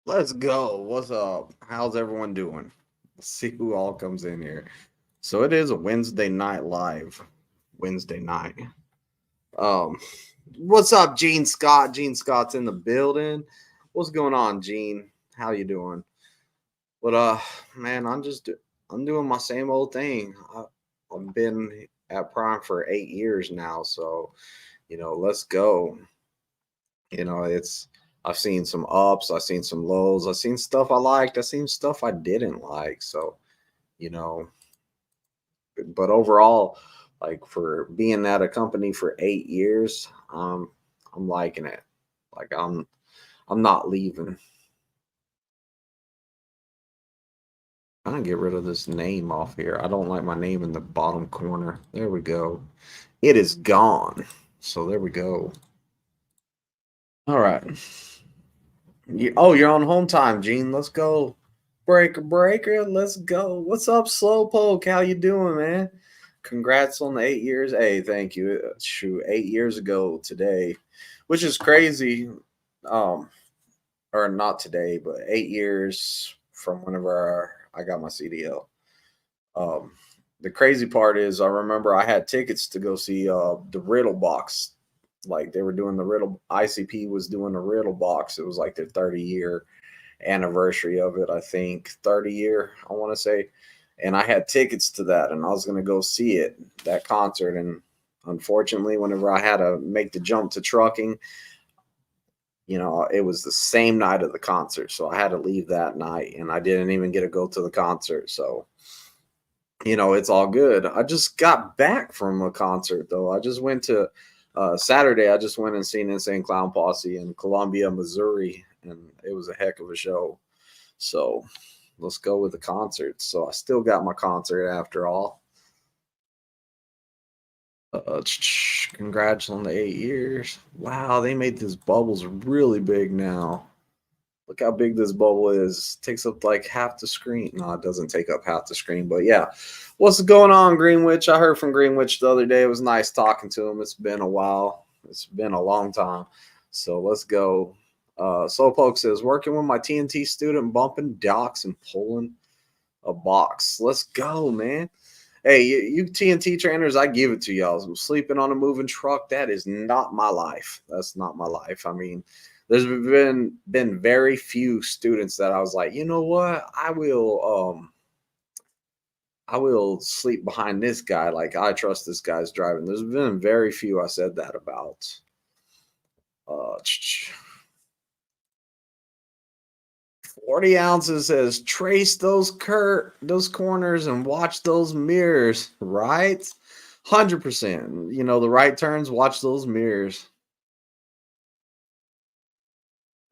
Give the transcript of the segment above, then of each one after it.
Let's go. What's up? How's everyone doing? Let's see who all comes in here. So it is a Wednesday night live. Wednesday night. Um, what's up, Gene Scott? Gene Scott's in the building. What's going on, Gene? How you doing? But man, I'm doing my same old thing. I've been at Prime for 8 years now, so let's go. It's I've seen some ups, I've seen some lows, I've seen stuff I liked, I've seen stuff I didn't like. So, you know, but overall, like for being at a company for 8 years, I'm liking it. Like I'm not leaving. I'm gonna get rid of this name off here. I don't like my name in the bottom corner. There we go. It is gone. So there we go. All right. You're on home time, Gene. Let's go. Breaker. Let's go. What's up, Slowpoke? How you doing, man? Congrats on the 8 years. Hey, thank you. Shoot, 8 years ago today, which is crazy. Um, or not today, but 8 years from whenever I got my CDL. Um, the crazy part is I remember I had tickets to go see the Riddle Box. Like they were doing the Riddle ICP was doing the Riddle Box. It was like their 30-year anniversary of it, I think 30 year, I want to say. And I had tickets to that and I was going to go see it, that concert. And unfortunately, whenever I had to make the jump to trucking, it was the same night of the concert. So I had to leave that night and I didn't even get to go to the concert. So, it's all good. I just got back from a concert though. I just went to Saturday. I just went and seen Insane Clown Posse in Columbia, Missouri, and it was a heck of a show. So let's go with the concert. So I still got my concert after all. Congrats on the 8 years. Wow, they made these bubbles really big now. Look how big this bubble is. Takes up like half the screen. No, it doesn't take up half the screen, but yeah. What's going on, Greenwich? I heard from Greenwich the other day. It was nice talking to him. It's been a while. It's been a long time. So let's go. Slowpoke says, working with my TNT student, bumping docks and pulling a box. Let's go, man. Hey, you TNT trainers, I give it to y'all. I'm sleeping on a moving truck. That is not my life. That's not my life. I mean, there's been very few students that I was like, you know what, I will sleep behind this guy. Like I trust this guy's driving. There's been very few I said that about. 40 ounces says trace those corners and watch those mirrors, right? 100%. The right turns, watch those mirrors.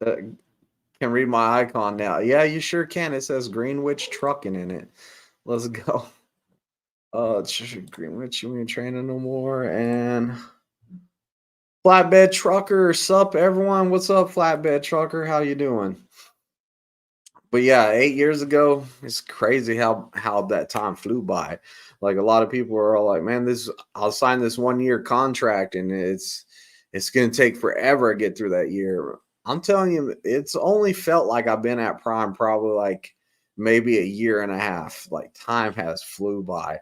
Uh, can read my icon now. Yeah, you sure can. It says Greenwich Trucking in it. Let's go. Greenwich, you ain't training no more. And Flatbed Trucker, sup everyone? What's up, Flatbed Trucker? How you doing? But yeah, 8 years ago, it's crazy how that time flew by. Like a lot of people are all like, "Man, this I'll sign this 1 year contract, and it's gonna take forever to get through that year." I'm telling you, it's only felt like I've been at Prime probably like maybe a year and a half. Like time has flew by.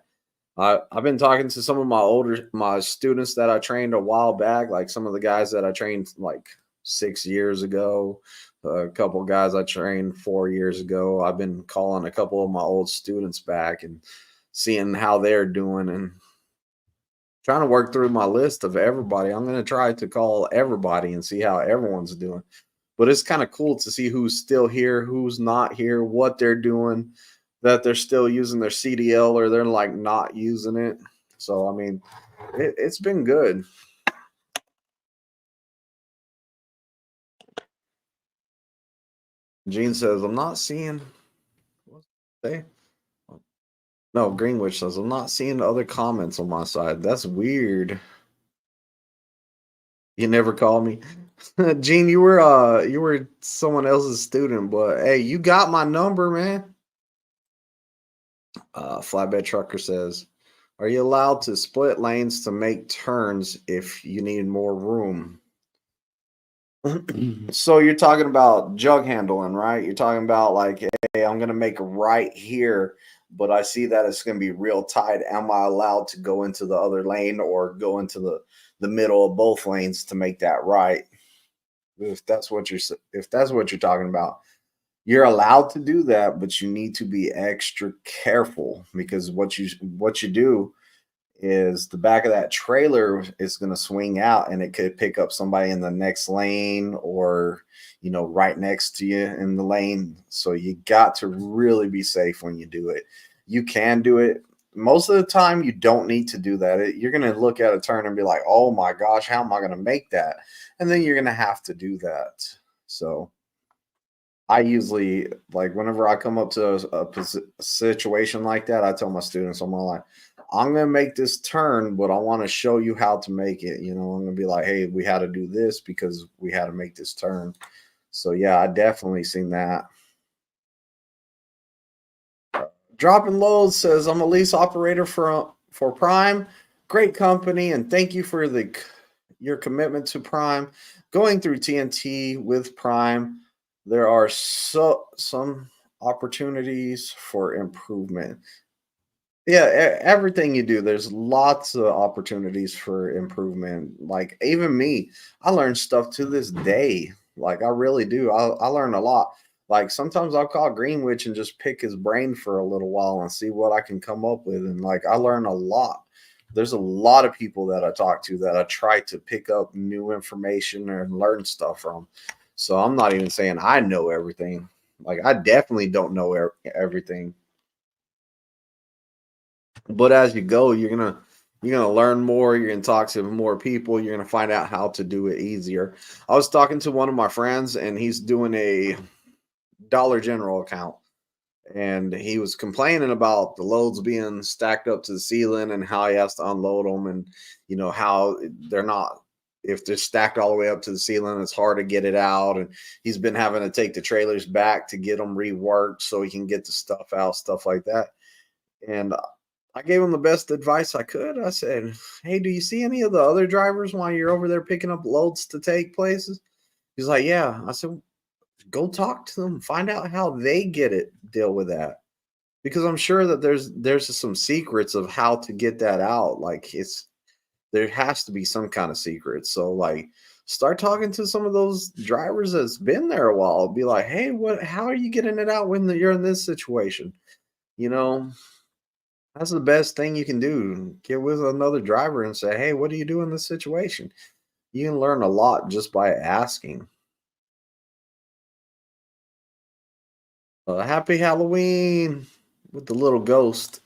I've been talking to some of my students that I trained a while back, like some of the guys that I trained like 6 years ago, a couple guys I trained 4 years ago. I've been calling a couple of my old students back and seeing how they're doing and trying to work through my list of everybody. I'm going to try to call everybody and see how everyone's doing. But it's kind of cool to see who's still here, who's not here, what they're doing, that they're still using their CDL or they're like not using it. So, I mean, it's been good. Gene says, I'm not seeing. What's say? No, Greenwich says, I'm not seeing the other comments on my side. That's weird. You never call me. Gene, you were someone else's student, but hey, you got my number, man. Flatbed trucker says, are you allowed to split lanes to make turns if you need more room? So you're talking about jug handling, right? You're talking about like, hey, I'm gonna make a right here, but I see that it's gonna be real tight. Am I allowed to go into the other lane or go into the middle of both lanes to make that right? If that's what you're talking about, you're allowed to do that, but you need to be extra careful because what you do is the back of that trailer is going to swing out and it could pick up somebody in the next lane or right next to you in the lane, so you got to really be safe when you do it. You can do it most of the time. You don't need to do that. You're going to look at a turn and be like, oh my gosh, how am I going to make that? And then you're going to have to do that. So I usually, like, whenever I come up to a situation like that, I tell my students, I'm all like, I'm gonna make this turn, but I want to show you how to make it. I'm gonna be like, hey, we had to do this because we had to make this turn. So yeah, I definitely seen that. Dropping loads says I'm a lease operator for Prime. Great company, and thank you for your commitment to Prime. Going through TNT with Prime, there are some opportunities for improvement. Yeah, everything you do, there's lots of opportunities for improvement. Like even me, I learn stuff to this day. Like I really do. I learn a lot. Like sometimes I'll call Greenwich and just pick his brain for a little while and see what I can come up with. And like I learn a lot. There's a lot of people that I talk to that I try to pick up new information and learn stuff from. So I'm not even saying I know everything. Like I definitely don't know everything, but as you go, you're gonna learn more. You're gonna talk to more people. You're gonna find out how to do it easier. I was talking to one of my friends, and he's doing a Dollar General account, and he was complaining about the loads being stacked up to the ceiling and how he has to unload them, and how they're not. If they're stacked all the way up to the ceiling, it's hard to get it out. And he's been having to take the trailers back to get them reworked so he can get the stuff out, stuff like that. And I gave him the best advice I could. I said, "Hey, do you see any of the other drivers while you're over there picking up loads to take places?" He's like, "Yeah." I said, "Go talk to them, find out how they deal with that, because I'm sure that there's some secrets of how to get that out. Like there has to be some kind of secret. So like." Start talking to some of those drivers that's been there a while. Be like, hey, how are you getting it out when you're in this situation? You know, That's the best thing you can do. Get with another driver and say, "Hey, what do you do in this situation?" You can learn a lot just by asking. Happy Halloween with the little ghost.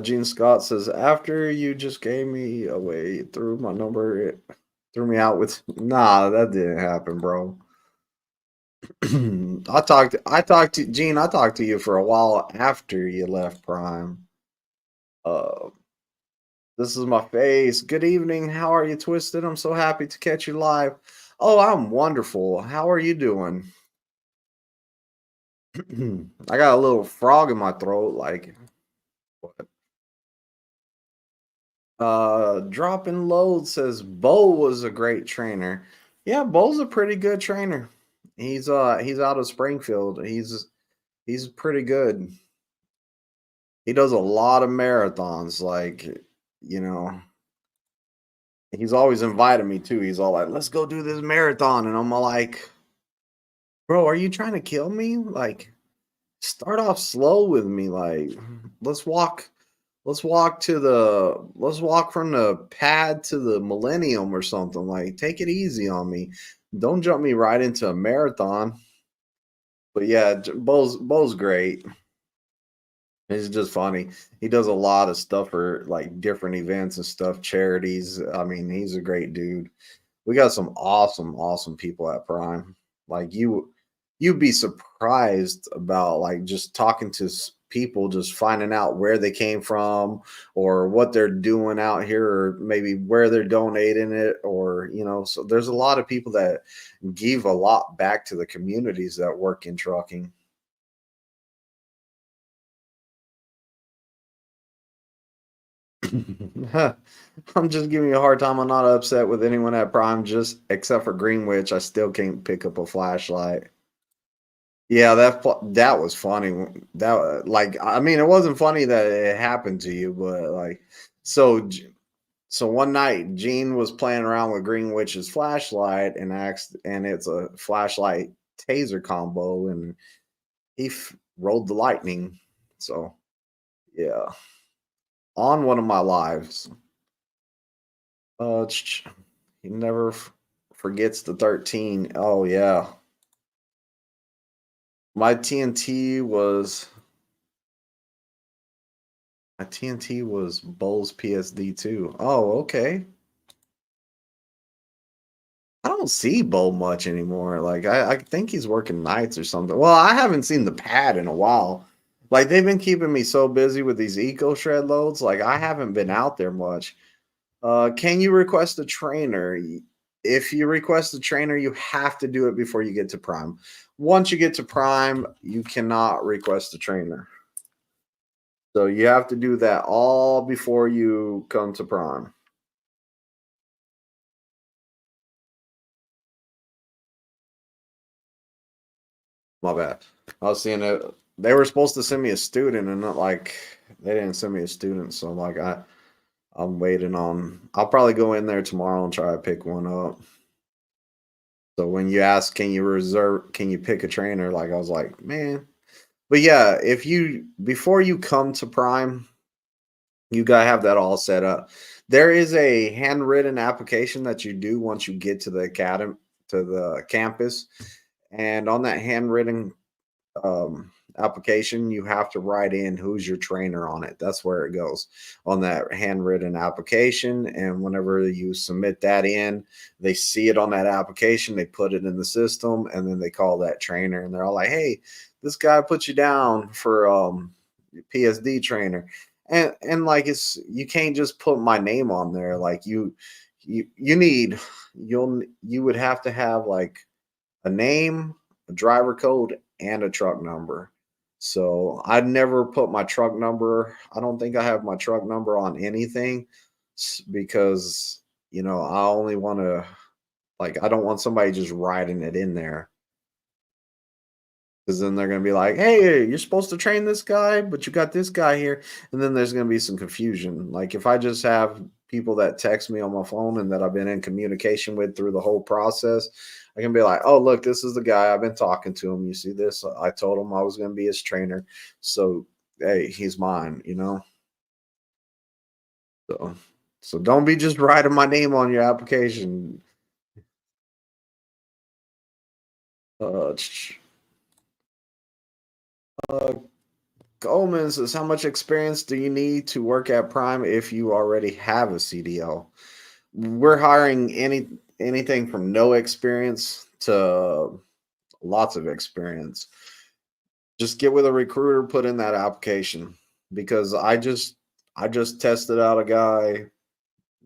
Gene Scott says, "After you just gave me away, you threw my number, it threw me out with." Nah, that didn't happen, bro. I talked to Gene. I talked to you for a while after you left Prime. Uh, This is my face. Good evening. How are you, Twisted? I'm so happy to catch you live. Oh, I'm wonderful. How are you doing? I got a little frog in my throat. Like, dropping load says Bo was a great trainer. Yeah, Bo's a pretty good trainer. He's out of Springfield. He's pretty good. He does a lot of marathons. Like, you know, he's always invited me too. He's all like, "Let's go do this marathon," and I'm all like, "Bro, are you trying to kill me? Like, start off slow with me. Like, let's walk. Let's walk from the pad to the Millennium or something. Like, take it easy on me. Don't jump me right into a marathon." But yeah, Bo's great. He's just funny. He does a lot of stuff for like different events and stuff, charities. I mean, he's a great dude. We got some awesome people at Prime. Like you'd be surprised about like just talking to people, just finding out where they came from or what they're doing out here, or maybe where they're donating it, or so there's a lot of people that give a lot back to the communities that work in trucking. I'm just giving you a hard time. I'm not upset with anyone at Prime, just except for Greenwich. I still can't pick up a flashlight. Yeah, that was funny. That like I mean, it wasn't funny that it happened to you, but like so so one night Gene was playing around with Greenwич's flashlight and asked, and it's a flashlight taser combo, and rolled the lightning. So yeah, on one of my lives. He never forgets the 13. Oh yeah, my TNT was my TNT was Bull's PSD too. Oh, okay. I don't see Bull much anymore. Like I think he's working nights or something. Well, I haven't seen the pad in a while. Like they've been keeping me so busy with these eco shred loads. Like I haven't been out there much. Can you request a trainer? If you request a trainer, you have to do it before you get to Prime. Once you get to Prime, you cannot request a trainer. So you have to do that all before you come to Prime. My bad. I was seeing it. They were supposed to send me a student, and not like they didn't send me a student. So like I'm waiting on. I'll probably go in there tomorrow and try to pick one up. So when you ask, can you pick a trainer? Like I was like, man. But yeah, if you before you come to Prime, you gotta have that all set up. There is a handwritten application that you do once you get to the academy to the campus, and on that handwritten application, you have to write in who's your trainer on it. That's where it goes on that handwritten application. And whenever you submit that in, they see it on that application, they put it in the system, and then they call that trainer and they're all like, hey, this guy put you down for PSD trainer. And like it's you can't just put my name on there. Like you need you would have to have like a name, a driver code, and a truck number. So I'd never put my truck number. I don't think I have my truck number on anything because I only want to like I don't want somebody just writing it in there because then they're gonna be like, "Hey, you're supposed to train this guy, but you got this guy here," and then there's gonna be some confusion. Like if I just have people that text me on my phone and that I've been in communication with through the whole process, I can be like, "Oh, look, this is the guy. I've been talking to him. You see this? I told him I was gonna be his trainer, so hey, he's mine." So, so don't be just writing my name on your application. Uh, uh, Goldman says, how much experience do you need to work at Prime if you already have a CDL? We're hiring anything from no experience to lots of experience. Just get with a recruiter, put in that application because I just tested out a guy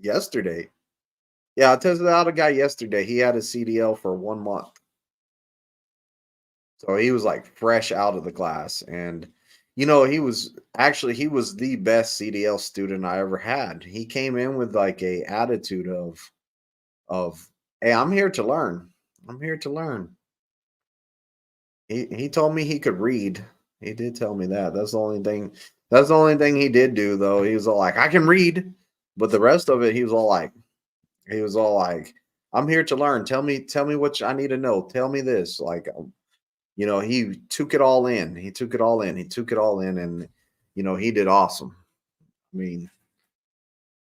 yesterday. Yeah, I tested out a guy yesterday. He had a CDL for 1 month. So he was like fresh out of the class, and he was the best CDL student I ever had. He came in with like a attitude of hey, I'm here to learn. I'm here to learn. He told me he could read. He did tell me that. That's the only thing he did do though. He was all like, I can read. But the rest of it, he was all like, I'm here to learn. Tell me what I need to know. Tell me this. Like he took it all in. He took it all in. He took it all in, and he did awesome. I mean,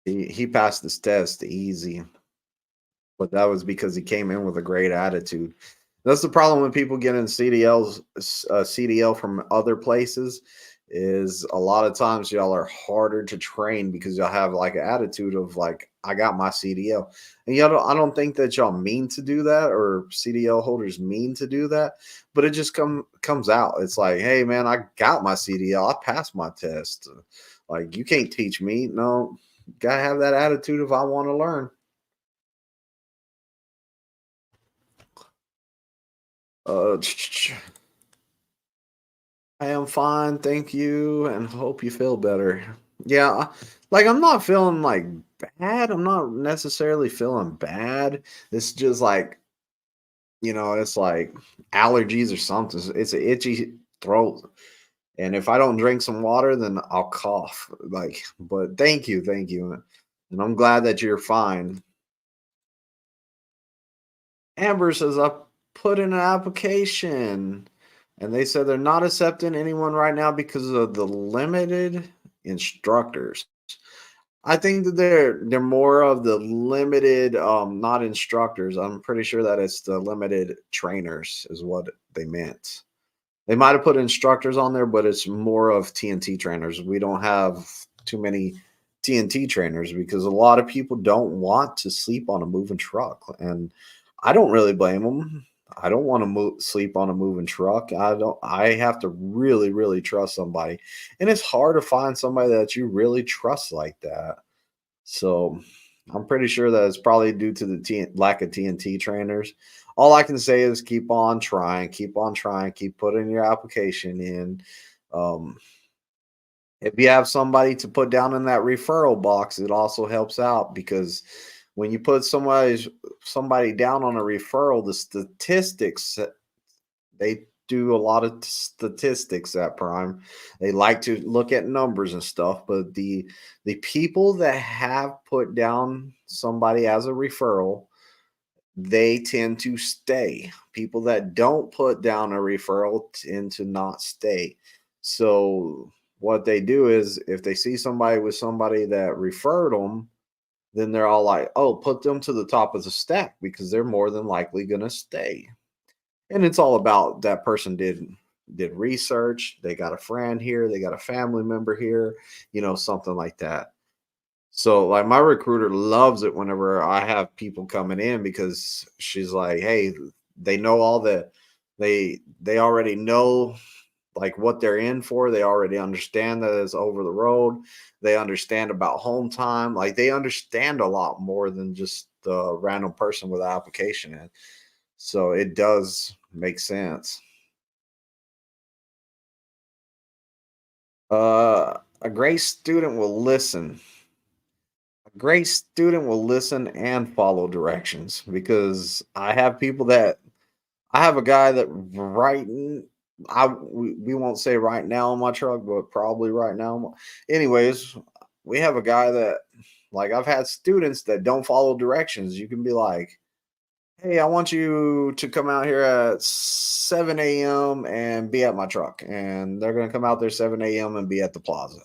he passed this test easy, but that was because he came in with a great attitude. That's the problem when people get in CDL from other places. Is a lot of times y'all are harder to train because y'all have like an attitude of like I got my CDL, and I don't think that y'all mean to do that or CDL holders mean to do that, but it just comes out. It's like, hey man, I got my CDL, I passed my test. Like you can't teach me. No, gotta have that attitude if I want to learn. Uh, I am fine, thank you, and hope you feel better. Yeah, like I'm not feeling like bad. I'm not necessarily feeling bad. It's just like, it's like allergies or something. It's an itchy throat. And if I don't drink some water, then I'll cough. Like, but thank you. And I'm glad that you're fine. Amber says, I put in an application and they said they're not accepting anyone right now because of the limited instructors. I think that they're more of the limited, not instructors. I'm pretty sure that it's the limited trainers is what they meant. They might have put instructors on there, but it's more of TNT trainers. We don't have too many TNT trainers because a lot of people don't want to sleep on a moving truck, and I don't really blame them. I don't want to sleep on a moving truck. I don't. I have to really, really trust somebody, and it's hard to find somebody that you really trust like that. So I'm pretty sure that it's probably due to the lack of TNT trainers. All I can say is keep on trying, keep putting your application in. Um, if you have somebody to put down in that referral box, it also helps out because when you put somebody down on a referral, the statistics they do a lot of statistics at Prime. They like to look at numbers and stuff, but the people that have put down somebody as a referral, they tend to stay. People that don't put down a referral tend to not stay. So what they do is if they see somebody with somebody that referred them, then they're all like, "Oh, put them to the top of the stack because they're more than likely going to stay." And it's all about that person did research, they got a friend here, they got a family member here, something like that. So like my recruiter loves it whenever I have people coming in because she's like, hey, they know all they already know like what they're in for. They already understand that it's over the road. They understand about home time. Like they understand a lot more than just the random person with an application in. So it does make sense. A great student will listen. A great student will listen and follow directions because I have a guy that we won't say right now on my truck, but probably right now. Anyways, we have a guy that like I've had students that don't follow directions. You can be like, hey, I want you to come out here at 7 a.m. and be at my truck. And they're going to come out there 7 a.m. and be at the plaza.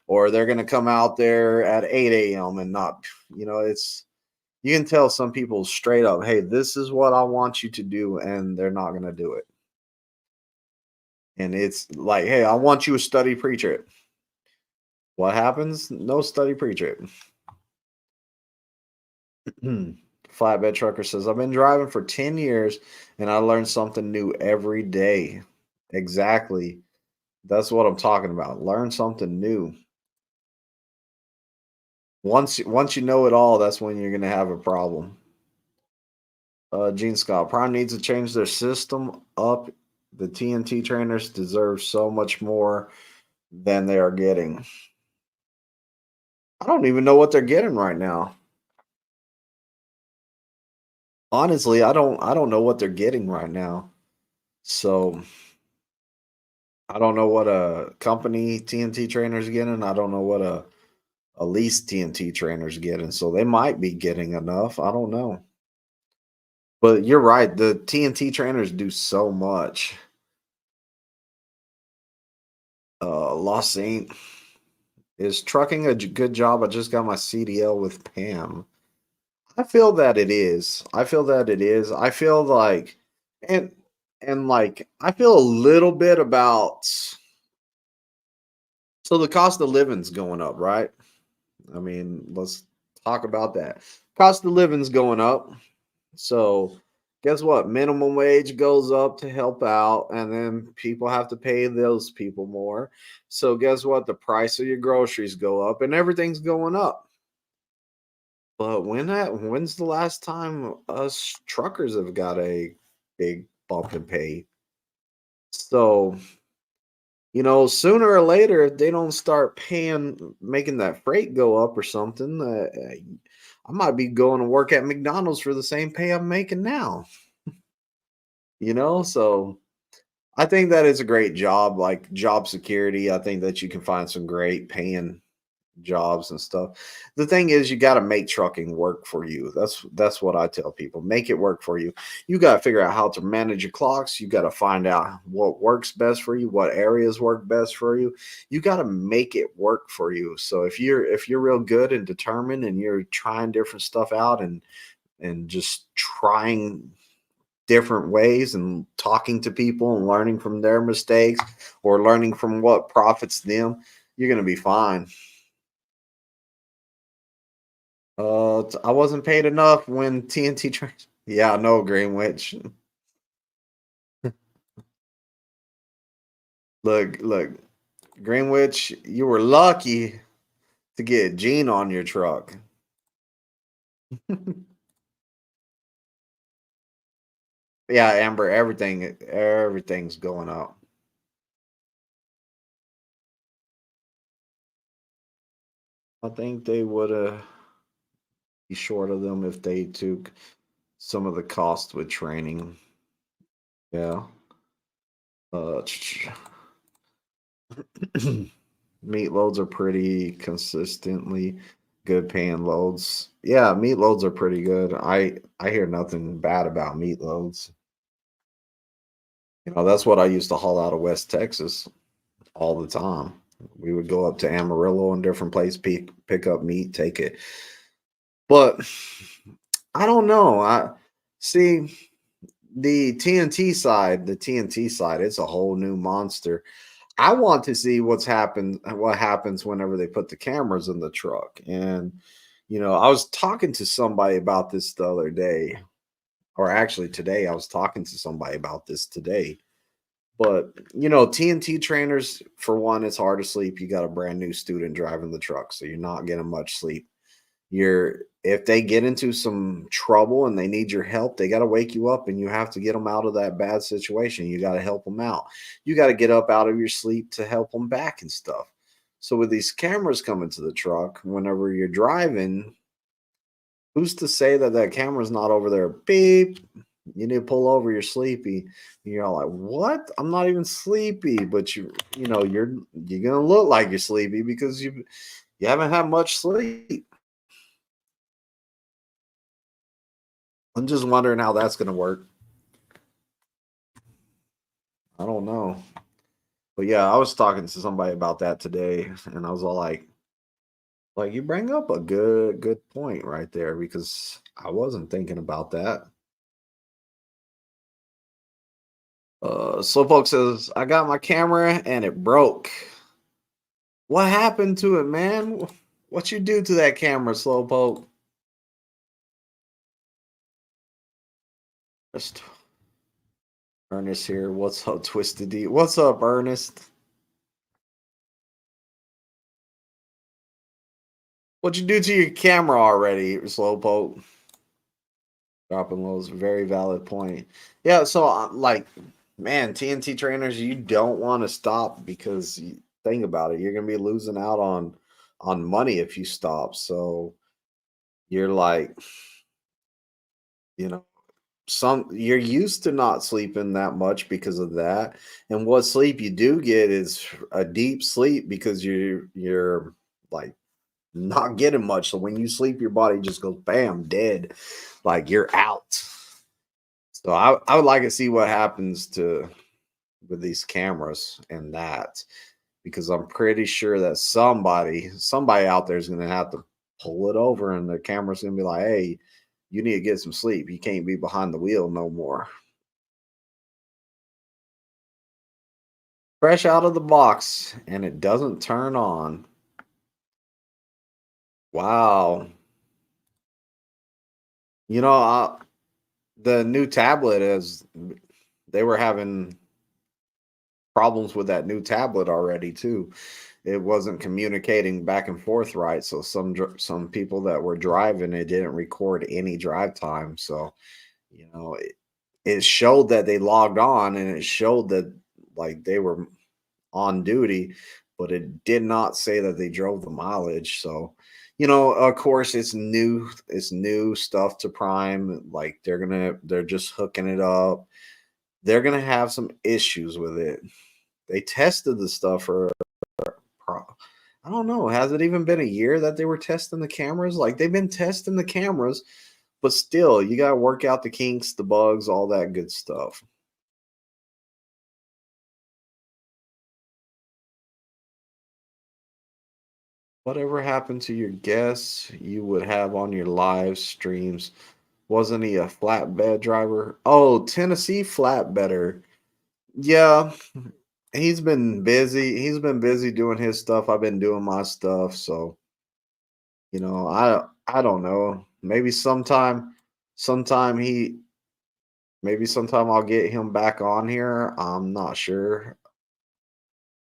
Or they're going to come out there at 8 a.m. and not, you can tell some people straight up, hey, this is what I want you to do. And they're not going to do it. And it's like, hey, I want you to study pre-trip. What happens? No study pre-trip. Flatbed trucker says, I've been driving for 10 years and I learned something new every day. Exactly. That's what I'm talking about. Learn something new. Once you know it all, that's when you're gonna have a problem. Gene Scott, Prime needs to change their system up. The TNT trainers deserve so much more than they are getting. I don't even know what they're getting right now. Honestly, I don't know what they're getting right now. So I don't know what a company TNT trainer's getting. I don't know what a lease TNT trainer's getting. So they might be getting enough. I don't know. But you're right. The TNT trainers do so much. Lost Saint is trucking a good job. I just got my CDL with Pam. I feel that it is. I feel that it is. I feel like, and like I feel a little bit about. So the cost of living's going up, right? I mean, let's talk about that. Cost of living's going up. So guess what? Minimum wage goes up to help out, and then people have to pay those people more. So guess what? The price of your groceries go up, and everything's going up. But when's the last time us truckers have got a big bump in pay? So Sooner or later, if they don't start making that freight go up or something, I might be going to work at McDonald's for the same pay I'm making now. So I think that is a great job, like job security. I think that you can find some great paying jobs and stuff. The thing is you got to make trucking work for you. That's what I tell people. Make it work for you. You got to figure out how to manage your clocks. You got to find out what works best for you, what areas work best for you. You got to make it work for you. So if you're real good and determined and you're trying different stuff out and just trying different ways and talking to people and learning from their mistakes or learning from what profits them, you're going to be fine. I wasn't paid enough when TNT trans. Yeah, I know Greenwich. Look, Greenwich, you were lucky to get Gene on your truck. Yeah, Amber, everything's going up. I think they would have be short of them if they took some of the cost with training. Yeah. Uh, meat loads are pretty consistently good paying loads. Yeah, meat loads are pretty good. I hear nothing bad about meat loads. That's what I used to haul out of West Texas all the time. We would go up to Amarillo and different places, pick up meat, take it. But I don't know. I see the TNT side, it's a whole new monster. I want to see what happens whenever they put the cameras in the truck. And I was talking to somebody about this the other day, or actually today. I was talking to somebody about this today. But TNT trainers, for one, it's hard to sleep. You got a brand new student driving the truck, so you're not getting much sleep. If they get into some trouble and they need your help, they got to wake you up and you have to get them out of that bad situation. You got to help them out. You got to get up out of your sleep to help them back and stuff. So with these cameras coming to the truck, whenever you're driving, who's to say that that camera's not over there? Beep. You need to pull over. You're sleepy. And you're all like, "What? I'm not even sleepy." But you're gonna look like you're sleepy because you haven't had much sleep. I'm just wondering how that's gonna work. I don't know. But yeah, I was talking to somebody about that today, and I was all like you bring up a good point right there because I wasn't thinking about that. Slowpoke says, I got my camera and it broke. What happened to it, man? What you do to that camera, Slowpoke? Just Ernest here. What's up, Twisted D? What's up, Ernest? What you do to your camera already, Slowpoke? Dropping lows, very valid point. Yeah, so man, TNT trainers, you don't want to stop because think about it, you're gonna be losing out on money if you stop. So you're like, you know, you're used to not sleeping that much because of that. And what sleep you do get is a deep sleep because you're like not getting much. So when you sleep, your body just goes bam, dead, like you're out. So I would like to see what happens to with these cameras and that because I'm pretty sure that somebody out there is going to have to pull it over and the camera's going to be like, "Hey, you need to get some sleep. You can't be behind the wheel no more." Fresh out of the box and it doesn't turn on. Wow. You know, the new tablet is they were having problems with that new tablet already too. It wasn't communicating back and forth right. So some people that were driving, it didn't record any drive time. So it showed that they logged on, and it showed that like they were on duty, but it did not say that they drove the mileage. So, you know, of course, it's new stuff to Prime. Like they're just hooking it up. They're gonna have some issues with it. They tested the stuff for I don't know. Has it even been a year that they were testing the cameras? Like they've been testing the cameras, but still, you got to work out the kinks, the bugs, all that good stuff. Whatever happened to your guests you would have on your live streams? Wasn't he a flatbed driver? Oh, Tennessee flatbedder. Yeah, he's been busy. He's been busy doing his stuff. I've been doing my stuff. So, you know, I don't know. Sometime he maybe sometime I'll get him back on here. I'm not sure.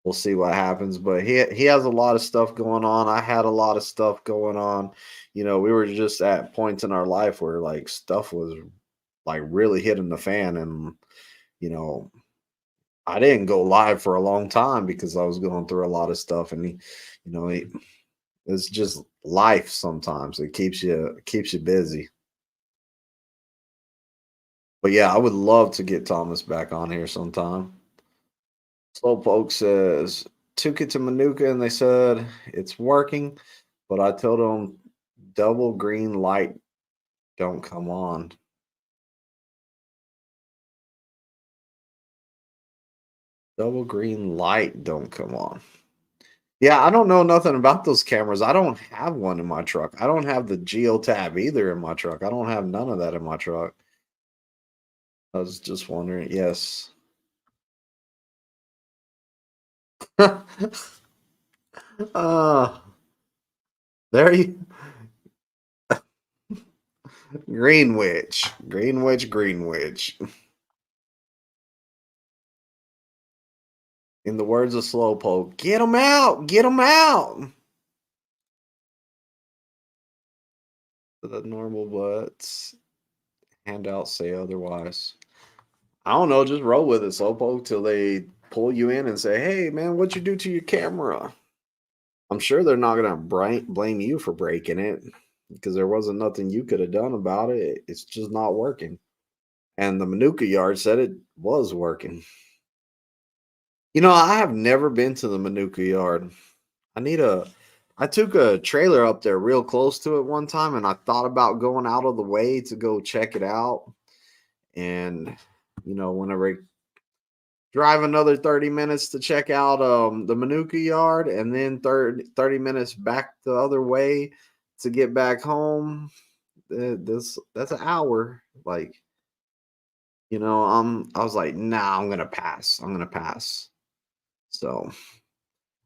We'll see what happens, but he has a lot of stuff going on. I had a lot of stuff going on. You know, we were just at points in our life where like stuff was like really hitting the fan, and you know, I didn't go live for a long time because I was going through a lot of stuff, and you know, it's just life. Sometimes it keeps you busy. But yeah, I would love to get Thomas back on here sometime. Slowpoke says, took it to Manuka and they said it's working, but I told them double green light don't come on. Double green light don't come on. Yeah, I don't know nothing about those cameras. I don't have one in my truck. I don't have the Geotab either in my truck. I don't have none of that in my truck. I was just wondering. Yes. uh, there you Greenwich. Greenwich, Greenwich. In the words of Slowpoke, get them out, get them out. The normal butts handouts say otherwise. I don't know, just roll with it, Slowpoke, till they pull you in and say, "Hey, man, what you do to your camera?" I'm sure they're not gonna blame you for breaking it because there wasn't nothing you could have done about it. It's just not working. And the Manuka yard said it was working. You know, I have never been to the Manuka yard. I need a I took a trailer up there real close to it one time and I thought about going out of the way to go check it out. And you know, whenever I drive another 30 minutes to check out the Manuka yard and then 30 minutes back the other way to get back home, that's an hour. Like, you know, I was like, nah, I'm gonna pass. I'm gonna pass. So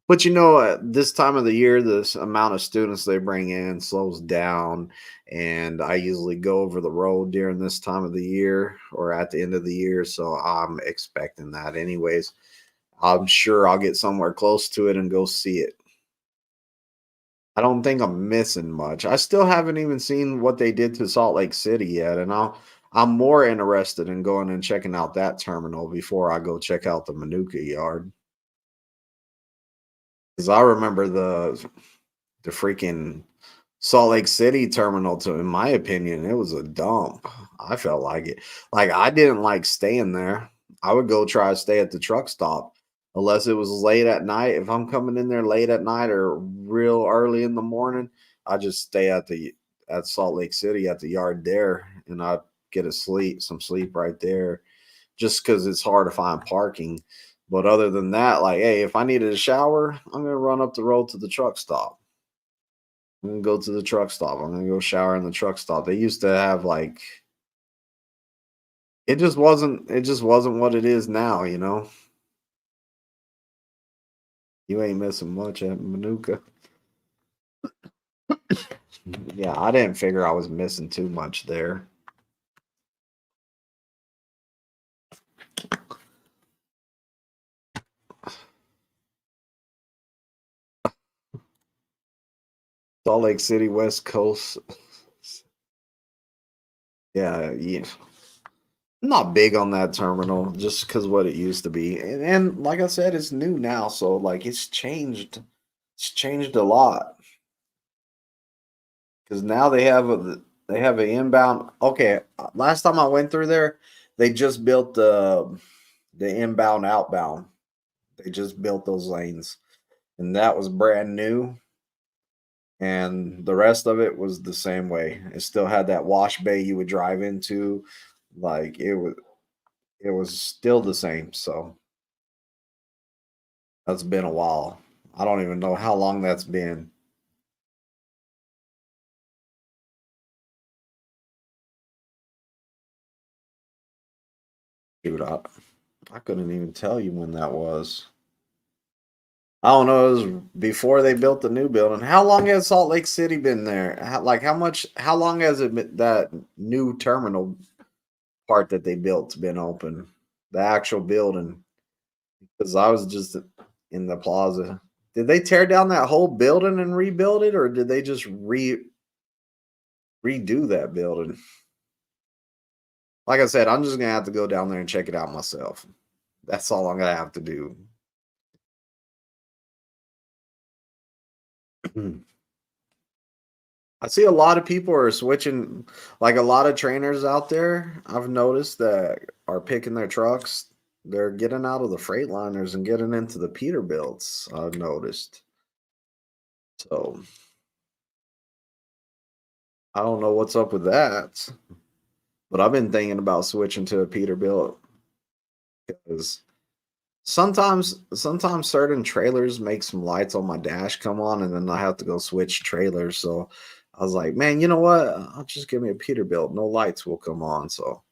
but you know, this time of the year, this amount of students they bring in slows down, and I usually go over the road during this time of the year or at the end of the year, so I'm expecting that anyways. I'm sure I'll get somewhere close to it and go see it. I don't think I'm missing much. I still haven't even seen what they did to Salt Lake City yet, and I'm more interested in going and checking out that terminal before I go check out the Manuka yard. Because I remember the freaking Salt Lake City terminal to in my opinion, it was a dump. I felt like it. Like I didn't like staying there. I would go try to stay at the truck stop unless it was late at night. If I'm coming in there late at night or real early in the morning, I just stay at Salt Lake City at the yard there and I'd get some sleep right there just because it's hard to find parking. But other than that, like, hey, if I needed a shower, I'm gonna run up the road to the truck stop. I'm gonna go to the truck stop. I'm gonna go shower in the truck stop. They used to have like it just wasn't what it is now, you know. You ain't missing much at Manuka. Yeah, I didn't figure I was missing too much there. Salt Lake City, West Coast. Yeah, yeah. I'm not big on that terminal just because what it used to be, and like I said, it's new now, so like it's changed. It's changed a lot because now they have an inbound. Okay, last time I went through there, they just built the inbound outbound. They just built those lanes, and that was brand new. And the rest of it was the same way. It still had that wash bay you would drive into, like it was still the same. So that's been a while. I don't even know how long that's been. Dude, I couldn't even tell you when that was. I don't know. It was before they built the new building. How long has Salt Lake City been there? Like how much? How long has it been, that new terminal part that they built's been open? The actual building. Because I was just in the plaza. Did they tear down that whole building and rebuild it, or did they just redo that building? Like I said, I'm just gonna have to go down there and check it out myself. That's all I'm gonna have to do. I see a lot of people are switching, like a lot of trainers out there. I've noticed that are picking their trucks. They're getting out of the Freightliners and getting into the Peterbilts. I've noticed. So I don't know what's up with that, but I've been thinking about switching to a Peterbilt because sometimes certain trailers make some lights on my dash come on, and then I have to go switch trailers. So I was like, man, you know what? I'll just give me a Peterbilt. No lights will come on. So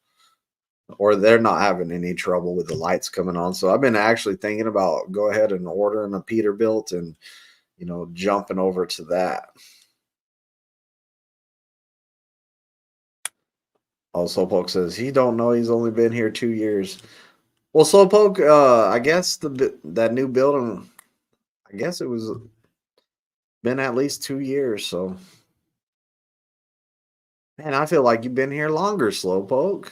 or they're not having any trouble with the lights coming on. So I've been actually thinking about go ahead and ordering a Peterbilt and jumping over to that. Oh, Slowpoke says he don't know. He's only been here 2 years. Well, Slowpoke, I guess that new building. I guess it was been at least 2 years. So, man, I feel like you've been here longer, Slowpoke.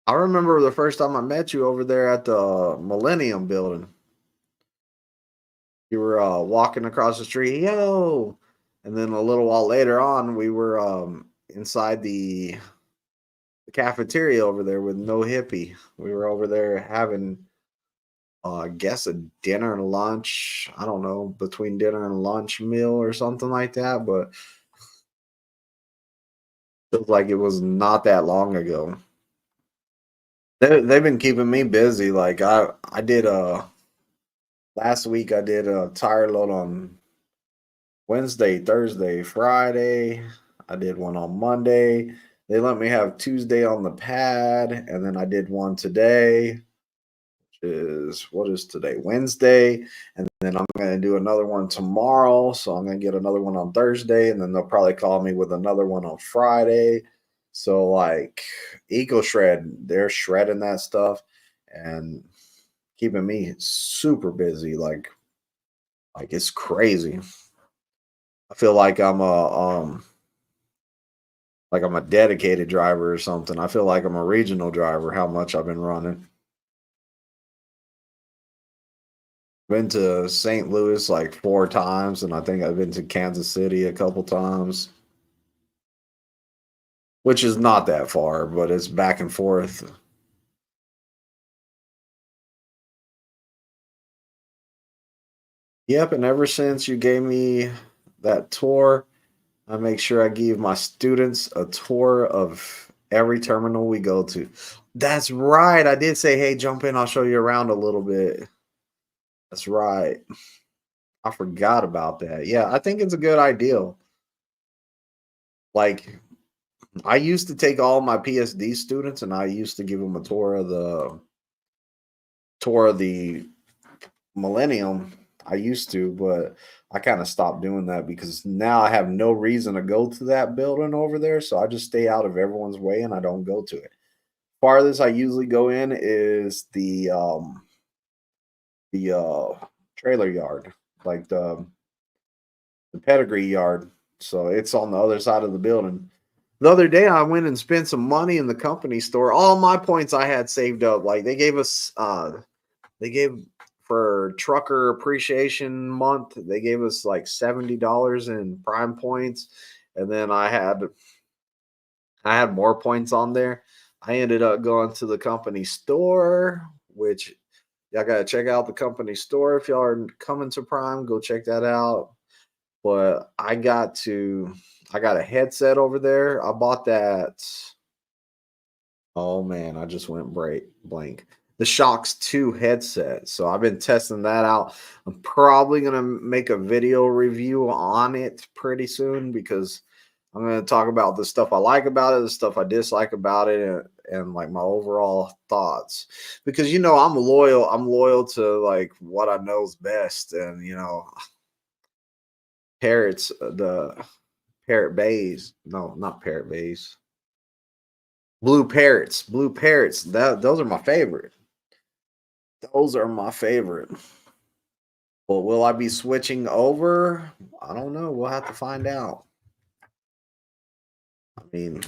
I remember the first time I met you over there at the Millennium Building. You were walking across the street, yo, and then a little while later on, we were inside the cafeteria over there with no hippie. We were over there having, I guess, a dinner and lunch. I don't know, between dinner and lunch meal or something like that. But it feels like it was not that long ago. They've been keeping me busy. Like I did last week I did a tire load on Wednesday, Thursday, Friday. I did one on Monday. They let me have Tuesday on the pad, and then I did one today, which is what is today? Wednesday. And then I'm gonna do another one tomorrow. So I'm gonna get another one on Thursday, and then they'll probably call me with another one on Friday. So like Eco Shred, they're shredding that stuff and keeping me super busy. Like it's crazy. I feel like I'm a dedicated driver or something. I feel like I'm a regional driver, how much I've been running. Been to St. Louis like 4 times, and I think I've been to Kansas City a couple times, which is not that far, but it's back and forth. Yep, and ever since you gave me that tour, I make sure I give my students a tour of every terminal we go to. That's right. I did say, hey, jump in, I'll show you around a little bit. That's right. I forgot about that. Yeah, I think it's a good idea. Like I used to take all my PSD students and I used to give them a tour of the Millennium. I used to, but I kind of stopped doing that because now I have no reason to go to that building over there. So I just stay out of everyone's way and I don't go to it. Farthest I usually go in is the trailer yard, like the pedigree yard. So it's on the other side of the building. The other day, I went and spent some money in the company store. All my points I had saved up. Like they gave us, they gave for trucker appreciation month. They gave us like $70 in Prime points, and then I had more points on there. I ended up going to the company store, which y'all gotta check out the company store if y'all are coming to Prime. Go check that out. But I got a headset over there. I bought that. Oh man, I just went blank. The Shocks 2 headset. So I've been testing that out. I'm probably gonna make a video review on it pretty soon because I'm gonna talk about the stuff I like about it, the stuff I dislike about it, and like my overall thoughts. Because I'm loyal. I'm loyal to like what I know is best, and parrots, the parrot bays. No, not parrot bays. Blue parrots. Those are my favorite. Those are my favorite. Well, will I be switching over? I don't know. We'll have to find out. I mean,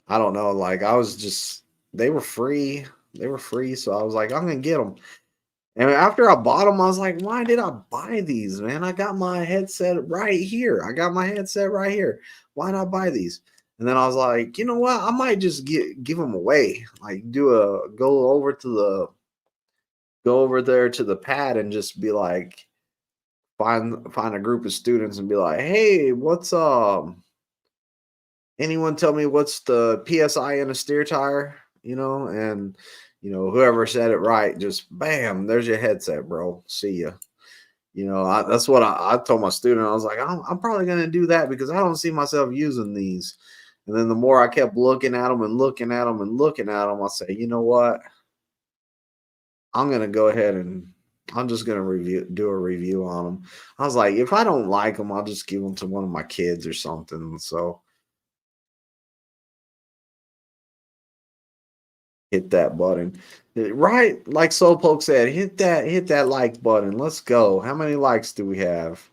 I don't know. Like I was just, they were free. They were free, so I was like, I'm gonna get them. And after I bought them, I was like, why did I buy these, man? I got my headset right here. I got my headset right here. Why not buy these? And then I was like, you know what? I might just give them away. Like go over there to the pad and just be like, find a group of students and be like, hey, what's anyone tell me what's the PSI in a steer tire? And whoever said it right, just bam, there's your headset, bro. See ya. That's what I told my student. I was like, I'm probably gonna do that because I don't see myself using these. And then the more I kept looking at them and looking at them and looking at them, I say, you know what? I'm gonna go ahead and I'm just gonna do a review on them. I was like, if I don't like them, I'll just give them to one of my kids or something. So hit that button. Right, like Slowpoke said, hit that like button. Let's go. How many likes do we have?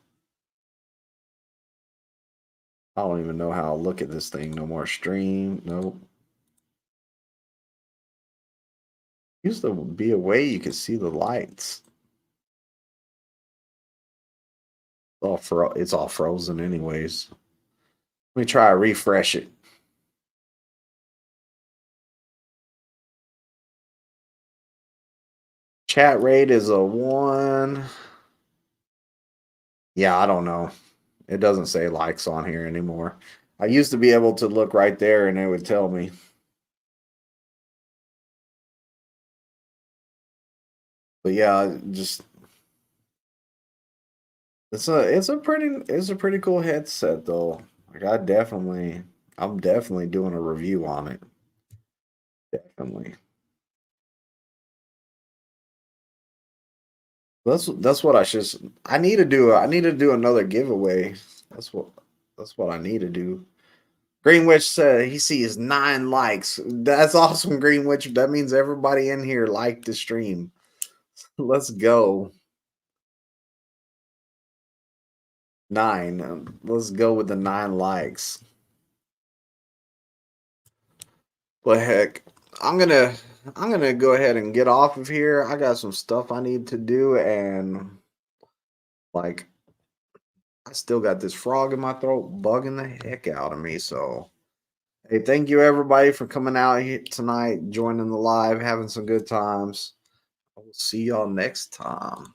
I don't even know how to look at this thing no more. Stream. Nope. Used to be a way you could see the lights. It's all frozen anyways. Let me try to refresh it. Chat rate is a 1. Yeah, I don't know. It doesn't say likes on here anymore. I used to be able to look right there and it would tell me. But yeah, just it's a pretty cool headset though. Like I'm definitely doing a review on it. Definitely. That's what I need to do. I need to do another giveaway. That's what I need to do. Greenwich said he sees 9 likes. That's awesome, Greenwich. That means everybody in here liked the stream. Let's go. 9. Let's go with the 9 likes. But heck, I'm gonna go ahead and get off of here. I got some stuff I need to do, and like I still got this frog in my throat bugging the heck out of me. So hey, thank you everybody for coming out here tonight, joining the live, having some good times. I will see y'all next time.